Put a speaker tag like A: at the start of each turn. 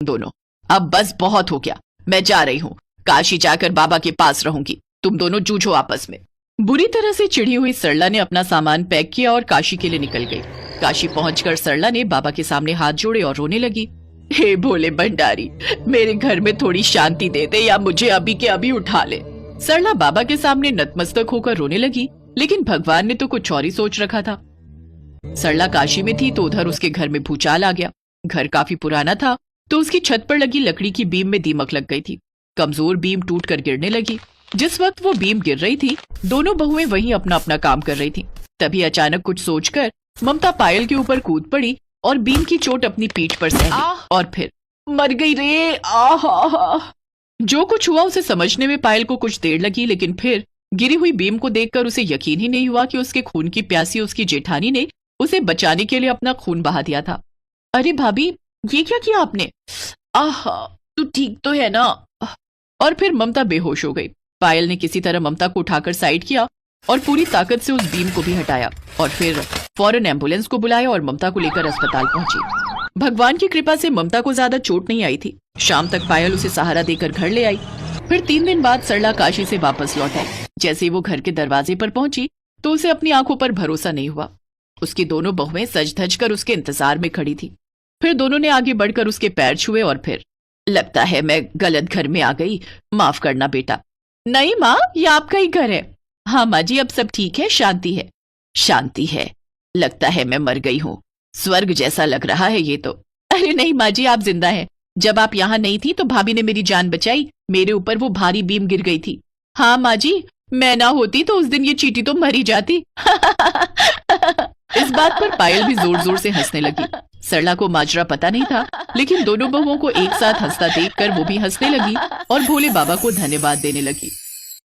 A: दोनों, अब बस बहुत हो गया, मैं जा रही हूँ, काशी जाकर बाबा के पास रहूंगी, तुम दोनों जूझो आपस में। बुरी तरह से चिढ़ी हुई सरला ने अपना सामान पैक किया और काशी के लिए निकल गई। काशी पहुंचकर सरला ने बाबा के सामने हाथ जोड़े और रोने लगी। हे भोले भंडारी, मेरे घर में थोड़ी शांति दे दे या मुझे अभी के अभी उठा ले। सरला बाबा के सामने नतमस्तक होकर रोने लगी, लेकिन भगवान ने तो कुछ और ही सोच रखा था। सरला काशी में थी तो उधर उसके घर में भूचाल आ गया। घर काफी पुराना था तो उसकी छत पर लगी लकड़ी की बीम में दीमक लग गई थी। कमजोर बीम टूटकर गिरने लगी। जिस वक्त वो बीम गिर रही थी, दोनों बहुएं वहीं अपना अपना काम कर रही थी। तभी अचानक कुछ सोचकर ममता पायल के ऊपर कूद पड़ी और बीम की चोट अपनी पीठ पर सह ली और फिर मर गई रे। आहा। जो कुछ हुआ उसे समझने में पायल को कुछ देर लगी, लेकिन फिर गिरी हुई बीम को देखकर उसे यकीन ही नहीं हुआ कि उसके खून की प्यासी उसकी जेठानी ने उसे बचाने के लिए अपना खून बहा दिया था। अरे भाभी, ये क्या किया आपने? आहा, तू ठीक तो है ना? और फिर ममता बेहोश हो गई। पायल ने किसी तरह ममता को उठाकर साइड किया और पूरी ताकत से उस बीम को भी हटाया और फिर फौरन एम्बुलेंस को बुलाया और ममता को लेकर अस्पताल पहुंची। भगवान की कृपा से ममता को ज्यादा चोट नहीं आई थी। शाम तक पायल उसे सहारा देकर घर ले आई। फिर 3 दिन बाद सरला काशी से वापस लौट आई। जैसे ही वो घर के दरवाजे पर पहुंची तो उसे अपनी आंखों पर भरोसा नहीं हुआ। उसकी दोनों बहुएं सज धज कर उसके इंतजार में खड़ी थी। फिर दोनों ने आगे बढ़कर उसके पैर छुए और फिर, लगता है मैं गलत घर में आ गई, माफ करना बेटा। नहीं माँ, ये आपका ही घर है। हाँ माँ जी, अब सब ठीक है, शांति है। शांति है? लगता है मैं मर गई हूँ, स्वर्ग जैसा लग रहा है ये तो। अरे नहीं माँ जी, आप जिंदा हैं। जब आप यहाँ नहीं थी तो भाभी ने मेरी जान बचाई, मेरे ऊपर वो भारी बीम गिर गई थी। हाँ माँ जी, मैं ना होती तो उस दिन ये चींटी तो मर ही जाती। इस बात पर पायल भी जोर जोर से हंसने लगी। सरला को माजरा पता नहीं था, लेकिन दोनों बहुओं को एक साथ हंसता देखकर वो भी हंसने लगी और भोले बाबा को धन्यवाद देने लगी।